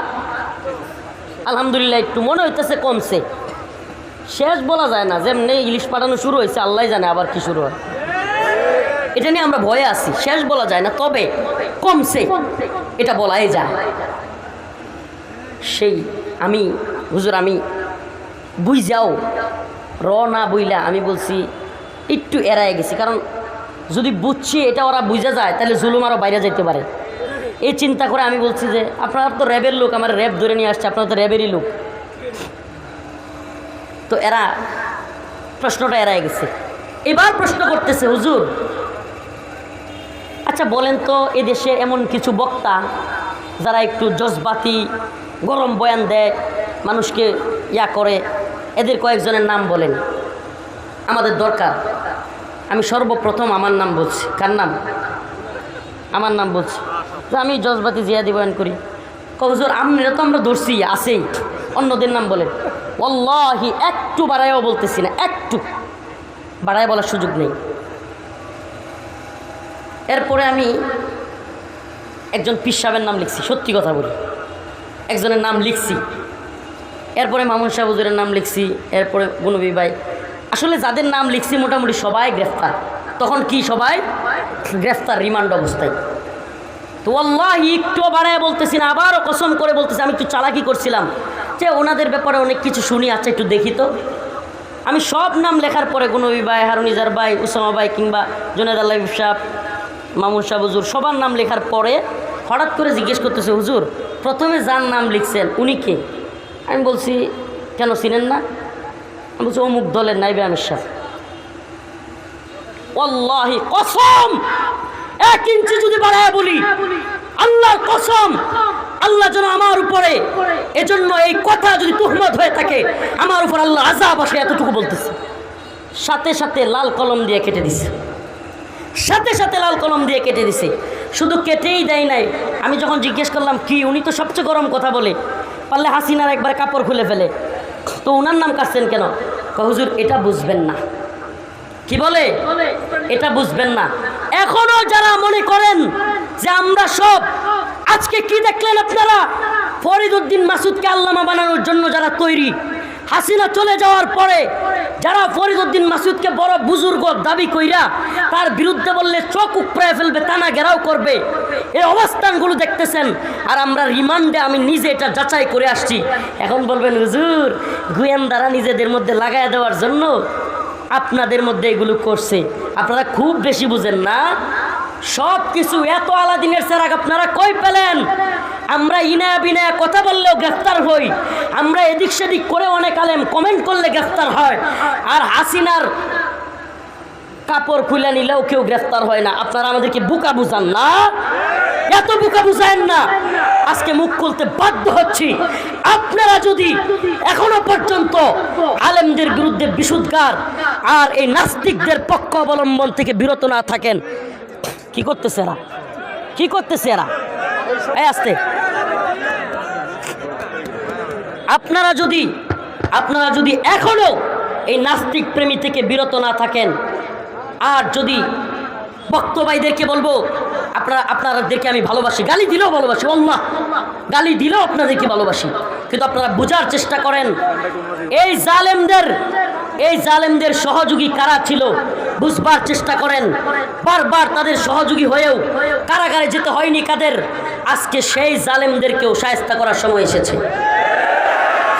আলহামদুলিল্লাহ একটু মনে হইতেছে কমছে। শেষ বলা যায় না, যেমনি ইলিশ পাঠানো শুরু হয়েছে আল্লাহ জানে আবার কি শুরু হয়, এটা নিয়ে আমরা ভয়ে আছি। শেষ বলা যায় না, তবে কমছে এটা বলাই যায়। সেই আমি হুজুর আমি বুঝাও না বইলা আমি বলছি একটু এড়ায় গেছি, কারণ যদি বুঝছি এটা ওরা বুঝা যায় তাহলে জুলুম আরও বাইরে যেতে পারে। এই চিন্তা করে আমি বলছি যে আপনারা তো র্যাবের লোক, আমার র্যাব ধরে নিয়ে আসছে, আপনারা তো র্যাবেরই লোক। তো এরা প্রশ্নটা এড়ায় গেছে। এবার প্রশ্ন করতেছে, হুজুর আচ্ছা বলেন তো এদেশে এমন কিছু বক্তা যারা একটু জজবাতি গরম বয়ান দেয়, মানুষকে ইয়া করে, এদের কয়েকজনের নাম বলেন, আমাদের দরকার। আমি সর্বপ্রথম আমার নাম বলছি। কার নাম? আমার নাম বলছি। তো আমি জজবাতি জিয়াদি বয়ান করি। হুজুর আপনারা তো আমরা ধরছি, আছেই, অন্যদের নাম বলেন। ওয়াল্লাহি একটু বাড়াইও বলতেছি না, একটু বাড়ায় বলার সুযোগ নেই। এরপরে আমি একজন পীর সাহেবের নাম লিখছি, সত্যি কথা বলি, একজনের নাম লিখছি। এরপরে মামুন শাহ হুজুরের নাম লিখছি। এরপরে গুনবী ভাই, আসলে যাদের নাম লিখছি মোটামুটি সবাই গ্রেফতার। তখন কি সবাই গ্রেফতার, রিমান্ড অবস্থায়। তো আল্লাহি একটু বাড়ায় বলতেছি না, আবারও কসম করে বলতেছি, আমি একটু চালাকি করছিলাম যে ওনাদের ব্যাপারে অনেক কিছু শুনি, আচ্ছা একটু দেখি তো। আমি সব নাম লেখার পরে গুনবী ভাই, হারুনিজার ভাই, উসামা ভাই কিংবা জুনেদ আল্লাহ সাহেব, মামুন শাহ হুজুর, সবার নাম লেখার পরে হঠাৎ করে জিজ্ঞেস করতেছে, হুজুর প্রথমে যার নাম লিখছেন উনি কে? আমি বলছি কেন চিনেন না? আমি বলছি অমুক দলের নাইবে আমির সাহেব। ওয়াল্লাহি কসম 1 ইঞ্চি যদি বাড়ায় বলি, আল্লাহর কসম, আল্লাহ যেন আমার উপরে, এজন্য এই কথা যদি তুহমত হয়ে থাকে আমার উপর আল্লাহ আযাব আসে, এতটুকু বলতেছে। সাথে সাথে লাল কলম দিয়ে কেটে দিছে, সাথে সাথে লাল কলম দিয়ে কেটে দিছে। শুধু কেটেই দেয় নাই, আমি যখন জিজ্ঞেস করলাম কি, উনি তো সবচেয়ে গরম কথা বলে, পারলে হাসিনার একবার কাপড় খুলে ফেলে, তো উনার নাম কাটছেন কেন? হুজুর এটা বুঝবেন না। কি বলে? এটা বুঝবেন না। এখনো যারা মনে করেন যে আমরা সব, আজকে কি দেখলেন আপনারা? ফরিদ উদ্দিন মাসুদকে আল্লামা বানানোর জন্য যারা তৈরি, হাসিনা চলে যাওয়ার পরে যারা ফরিদ উদ্দিন মাসুদকে বড় বুজুর্গ দাবি কইরা তার বিরুদ্ধে বললে চোখ উপড়ায় ফেলবে, টানা ঘেরাও করবে, এই অবস্থানগুলো দেখতেছেন। আর আমরা রিমান্ডে, আমি নিজে এটা যাচাই করে আসছি। এখন বলবেন হুজুর গোয়েন্দারা নিজেদের মধ্যে লাগাই দেওয়ার জন্য আপনাদের মধ্যে এগুলো করছে, আপনারা খুব বেশি বুঝেন না। সব কিছু এত আলাদিনের চেরাগ আপনারা কই পেলেন? আমরা ইনায়া বিনায়া কথা বললেও গ্রেফতার হই, আমরা এদিক সেদিক করে অনেক আলেম কমেন্ট করলে গ্রেফতার হয়, আর হাসিনার কাপড় খুলে নিলেও কেউ গ্রেফতার হয় না। আপনারা আমাদেরকে বোকা বুঝান না, এত বোকা বুঝায়েন না। আজকে মুখ খুলতে বাধ্য হচ্ছি। আপনারা যদি এখনো পর্যন্ত আলেমদের বিরুদ্ধে বিশুদ্ধগার আর এই নাস্তিকদের পক্ষ অবলম্বন থেকে বিরত না থাকেন, কি করতেছে এরা? কি করতেছে এরা? এই আস্তে, আপনারা যদি এখনো এই নাস্তিক প্রেমী থেকে বিরত না থাকেন, আর যদি বক্তব্যদেরকে বলবো আপনাদেরকে আমি ভালোবাসি, গালি দিলেও ভালোবাসি, আল্লাহ গালি দিলেও আপনাদেরকে ভালোবাসি, কিন্তু আপনারা বোঝার চেষ্টা করেন এই জালেমদের সহযোগী কারা ছিল, বুঝবার চেষ্টা করেন। বারবার তাদের সহযোগী হয়েও কারাগারে যেতে হয়নি কাদের। আজকে সেই জালেমদেরকেও শায়েস্তা করার সময় এসেছে।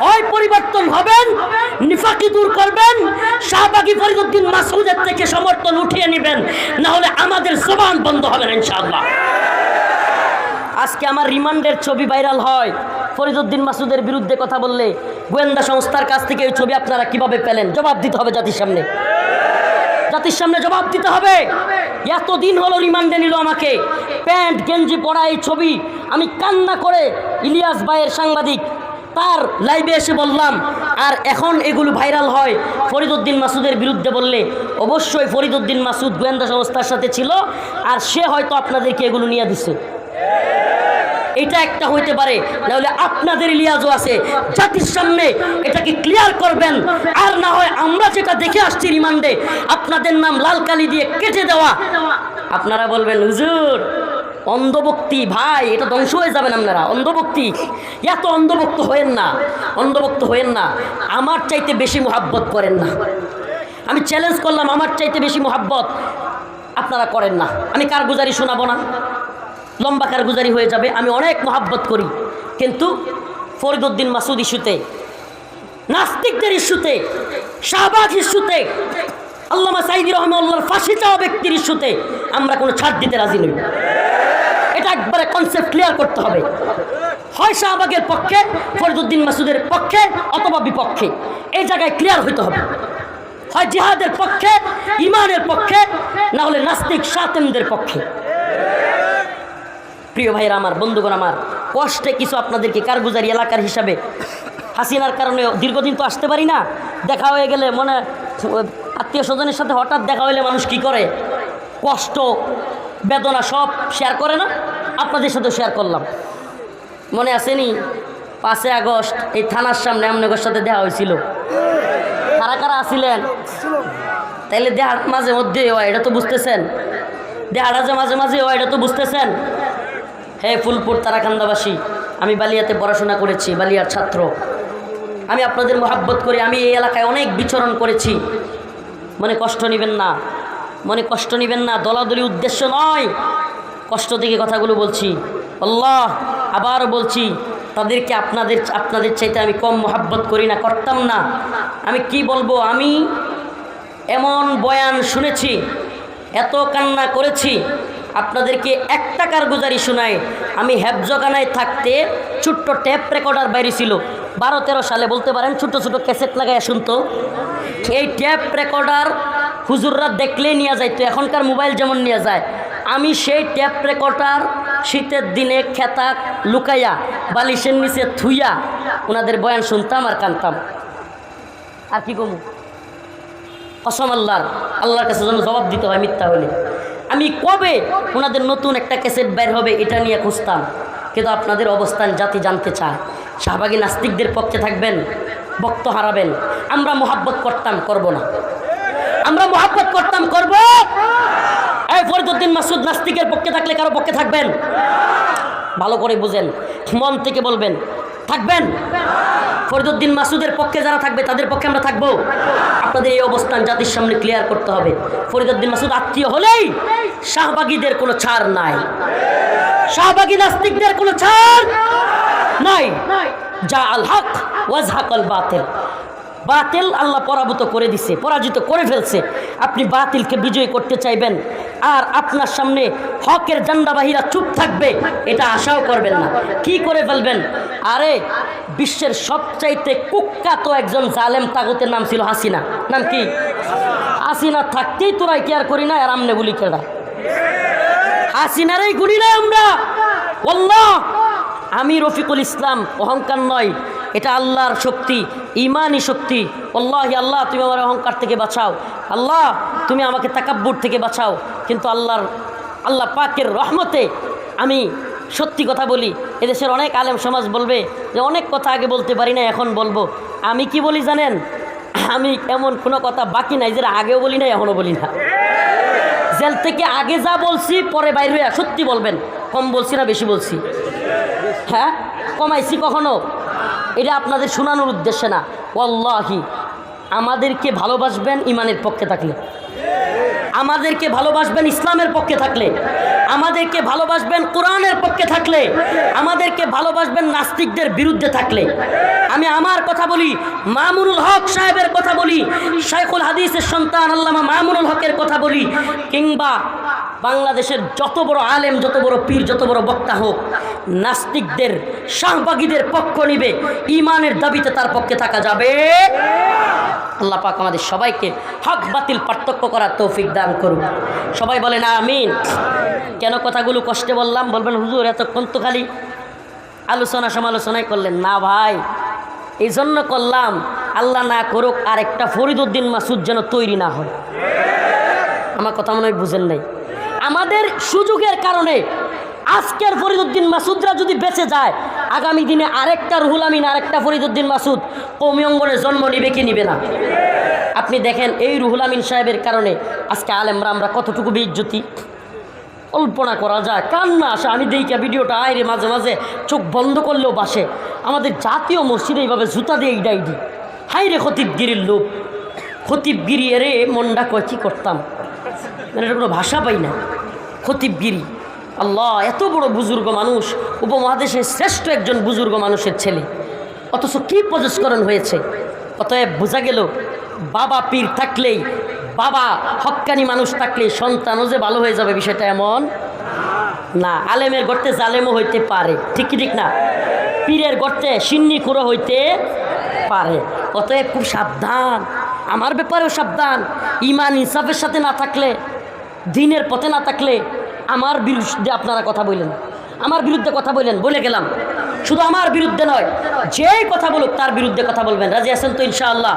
হয় পরিবর্তন হবেন, নিফাকি দূর করবেন, শাহবাগী ফরিদ উদ্দিন মাসউদের থেকে সমর্থন উঠিয়ে নেবেন, না হলে আমাদের জবান বন্ধ হবে না ইনশাআল্লাহ। আজকে আমার রিমান্ডের ছবি ভাইরাল হয়, ফরিদউদ্দিন মাসুদের বিরুদ্ধে কথা বললে গোয়েন্দা সংস্থার কাছ থেকে এই ছবি আপনারা কিভাবে পেলেন? জবাব দিতে হবে জাতির সামনে, জাতির সামনে জবাব দিতে হবে। এতদিন হলো রিমান্ডে নিল আমাকে, প্যান্ট গেঞ্জি পরা এই ছবি আমি কান্না করে ইলিয়াস ভাইয়ের সাংবাদিক তার লাইভে এসে বললাম, আর এখন এগুলো ভাইরাল হয় ফরিদউদ্দিন মাসুদের বিরুদ্ধে বললে অবশ্যই ফরিদউদ্দিন মাসুদ গোয়েন্দা সংস্থার সাথে ছিল আর সে হয়তো আপনাদেরকে এগুলো নিয়ে দিছে। এটা একটা হইতে পারে, নাহলে আপনাদের ইলিয়াজও আছে, জাতির সামনে এটাকে ক্লিয়ার করবেন। আর না হয় আমরা যেটা দেখে আসছি রিমান্ডে আপনাদের নাম লাল কালি দিয়ে কেটে দেওয়া, আপনারা বলবেন হুজুর অন্ধভক্তি, ভাই এটা ধ্বংস হয়ে যাবেন আপনারা। অন্ধভক্তি, এত অন্ধভক্ত হয়েন না, অন্ধভক্ত হয়েন না। আমার চাইতে বেশি মোহাব্বত করেন না। আমি চ্যালেঞ্জ করলাম, আমার চাইতে বেশি মোহাব্বত আপনারা করেন না। আমি কারগুজারি শোনাবো না, লম্বা কারগুজারি হয়ে যাবে। আমি অনেক মোহাব্বত করি, কিন্তু ফরিদউদ্দিন মাসুদ ইস্যুতে, নাস্তিকদের ইস্যুতে, শাহবাগ ইস্যুতে, আল্লামা সাঈদী রহমাতুল্লাহর ফাঁসি চাওয়া ব্যক্তির ইস্যুতে আমরা কোনো ছাড় দিতে রাজি নই। এটা একবারে কনসেপ্ট ক্লিয়ার করতে হবে। হয় শাহবাগের পক্ষে, ফরিদউদ্দিন মাসুদের পক্ষে অথবা বিপক্ষে, এই জায়গায় ক্লিয়ার হইতে হবে। হয় জিহাদের পক্ষে, ইমানের পক্ষে, না হলে নাস্তিক শাতেমদের পক্ষে। প্রিয় ভাইরা আমার, বন্ধুগণ আমার, কষ্টে কিছু আপনাদেরকে কারগুজারি এলাকার হিসাবে হাসিনার কারণে দীর্ঘদিন তো আসতে পারি না, দেখা হয়ে গেলে মনে আত্মীয় স্বজনের সাথে হঠাৎ দেখা হইলে মানুষ কি করে, কষ্ট বেদনা সব শেয়ার করে না? আপনাদের সাথেও শেয়ার করলাম। মনে আসেনি 5 আগস্ট এই থানার সামনে আমনগর সাথে দেখা হয়েছিল? কারা কারা আসিলেন? তাইলে দেহার মাঝে মধ্যে হয়, এটা তো বুঝতেছেন? দেহাটা যে মাঝে মাঝে হয়, এটা তো বুঝতেছেন? হে ফুলপুর তারাকান্দাবাসী, আমি বালিয়াতে পড়াশোনা করেছি, বালিয়ার ছাত্র। আমি আপনাদের মোহাব্বত করি, আমি এই এলাকায় অনেক বিচরণ করেছি। মনে কষ্ট নেবেন না, মনে কষ্ট নেবেন না, দলাদলি উদ্দেশ্য নয়, কষ্ট থেকে কথাগুলো বলছি। আল্লাহ আবার বলছি, তাদেরকে আপনাদের চাইতে আমি কম মোহাব্বত করি না, করতাম না। আমি কি বলবো, আমি এমন বয়ান শুনেছি, এত কান্না করেছি, আপনাদেরকে একটা কারগুজারি শোনায়। আমি হেফজখানায় থাকতে ছোট্ট টেপ রেকর্ডার বাইরে ছিল, 12-13 সালে বলতে পারেন, ছোট ছোট ক্যাসেট লাগাইয়া শুনতো। এই টেপ রেকর্ডার হুজুররা দেখলেই নিয়ে যাইতো, এখনকার মোবাইল যেমন নিয়ে যায়। আমি সেই টেপ রেকর্ডার শীতের দিনে খেতা লুকাইয়া বালিশের নিচে থুইয়া ওনাদের বয়ান শুনতাম আর কানতাম। আর কি কমু, কসম আল্লাহর কাছে যেন জবাব দিতে হয় মিথ্যা হলে। আমি কবে ওনাদের নতুন একটা ক্যাসেট বের হবে এটা নিয়ে খুঁজতাম, কিন্তু আপনাদের অবস্থান জাতি জানতে চায়। শাহবাগী নাস্তিকদের পক্ষে থাকবেন, বক্ত হারাবেন। আমরা মোহাব্বত করতাম, করব না। আমরা মোহাব্বত করতাম, করব। এই ফরিদউদ্দিন মাসুদ নাস্তিকের পক্ষে থাকলে কারো পক্ষে থাকবেন? ভালো করে বুঝেন, মন থেকে বলবেন, থাকবেন? ফরিদউদ্দিন মাসুদের পক্ষে যারা থাকবে তাদের পক্ষে আমরা থাকবো। আপনাদের এই অবস্থান জাতির সামনে ক্লিয়ার করতে হবে। ফরিদউদ্দিন মাসুদ আত্মীয় হলেই শাহবাগীদের কোনো ছাড় নাই, শাহবাগী নাস্তিকদের কোনো ছাড় নাই। যা আল হক ওয়াজহাকাল বাতিল, বাতিল আল্লাহ পরাভূত করে দিছে, পরাজিত করে ফেলছে। আপনি বাতিলকে বিজয়ী করতে চাইবেন আর আপনার সামনে হকের জান্ডাবাহীরা চুপ থাকবে, এটা আশাও করবেন না। কি করে ফেলবেন? আরে বিশ্বের সবচাইতে কুখ্যাত একজন জালেম তাগুতের নাম ছিল হাসিনা। নাম কি? হাসিনা থাকতেই তোরাই কেয়ার করি না, আর আমনে বলি কেডা? হাসিনারই গুলি না আমরা। আল্লাহ, আমি রফিকুল ইসলাম, অহংকার নয়, এটা আল্লাহর শক্তি, ইমানি শক্তি। আল্লাহি আল্লাহ তুমি আমার অহংকার থেকে বাঁচাও, আল্লাহ তুমি আমাকে তাকাব্বুর থেকে বাঁচাও। কিন্তু আল্লাহ পাকের রহমতে আমি সত্যি কথা বলি। এদেশের অনেক আলেম সমাজ বলবে যে অনেক কথা আগে বলতে পারি না, এখন বলবো। আমি কি বলি জানেন? আমি এমন কোনো কথা বাকি নাই যেটা আগেও বলি না, এখনও বলি না। জেল থেকে আগে যা বলছি পরে বাইরে হয়ে সত্যি বলবেন, কম বলছি না বেশি বলছি? হ্যাঁ, কমাইছি কখনো? এটা আপনাদের শোনানোর উদ্দেশ্যে না। ওয়াল্লাহি আমাদেরকে ভালোবাসবেন ইমানের পক্ষে থাকলে, আমাদেরকে ভালোবাসবেন ইসলামের পক্ষে থাকলে, আমাদেরকে ভালোবাসবেন কোরআনের পক্ষে থাকলে, আমাদেরকে ভালোবাসবেন নাস্তিকদের বিরুদ্ধে থাকলে। আমি আমার কথা বলি, মামুনুল হক সাহেবের কথা বলি, শাইখুল হাদিসের সন্তান আল্লামা মামুনুল হকের কথা বলি, কিংবা বাংলাদেশের যত বড় আলেম, যত বড় পীর, যত বড় বক্তা হোক, নাস্তিকদের শাহবাগীদের পক্ষ নিবে, ইমানের দাবিতে তার পক্ষে থাকা যাবে। আল্লাহ পাক আমাদের সবাইকে হক বাতিল পার্থক্য করার তৌফিক দান করুন। সবাই বলেন আমিন। কেন কথাগুলো কষ্টে বললাম? বলবেন হুজুর এতক্ষণ তো খালি আলোচনা সমালোচনাই করলেন। না ভাই, এই জন্য করলাম, আল্লাহ না করুক আর একটা ফরিদউদ্দিন মাসুদ যেন তৈরি না হয়। আমার কথা মনে হয় বুঝেন নাই। আমাদের সুযোগের কারণে আজকের ফরিদউদ্দিন মাসুদরা যদি বেঁচে যায়, আগামী দিনে আরেকটা রুহুল আমিন, আরেকটা ফরিদউদ্দিন মাসুদ কওমি অঙ্গনে জন্ম নিবে কি নিবে না? আপনি দেখেন এই রুহুল আমিন সাহেবের কারণে আজকে আলেমরা আমরা কতটুকু বেইজ্জতি, কল্পনা করা যায়। কান্না আসে। আমি দেখি ভিডিওটা আয়রে মাঝে মাঝে চোখ বন্ধ করলেও বাসে। আমাদের জাতীয় মসজিদে এইভাবে জুতা দিয়ে ডাইডি, হাই রে খতিবগিরির লোক, খতিবগিরি এরে মনটা কয় কী করতাম, মানে এটা কোনো ভাষা পাই না। খতিবগিরি, আল্লাহ, এত বড় বুজুর্গ মানুষ, উপমহাদেশের শ্রেষ্ঠ একজন বুজুর্গ মানুষের ছেলে, অথচ কী প্রজস্করণ হয়েছে। অতএব বোঝা গেল বাবা পীর থাকলেই, বাবা হক্কানি মানুষ থাকলেই সন্তানও যে ভালো হয়ে যাবে বিষয়টা এমন না। আলেমের গর্তে জালেমও হইতে পারে, ঠিক কি ঠিক না? পীরের গর্তে সিন্নি খুঁড়ো হইতে পারে। অতএব খুব সাবধান, আমার ব্যাপারেও সাবধান। ইমান ইনসাফের সাথে না থাকলে, দিনের পথে না থাকলে আমার বিরুদ্ধে আপনারা কথা বললেন, আমার বিরুদ্ধে কথা বললেন, বলে গেলাম। শুধু আমার বিরুদ্ধে নয়, যেই কথা বলুক তার বিরুদ্ধে কথা বলবেন। রাজি আছেন তো ইনশাআল্লাহ?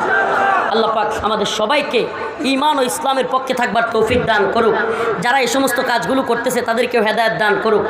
আল্লাহ পাক আমাদের সবাইকে ঈমান ও ইসলামের পক্ষে থাকবার তৌফিক দান করুক। যারা এই সমস্ত কাজগুলো করতেছে তাদেরকেও হেদায়েত দান করুক।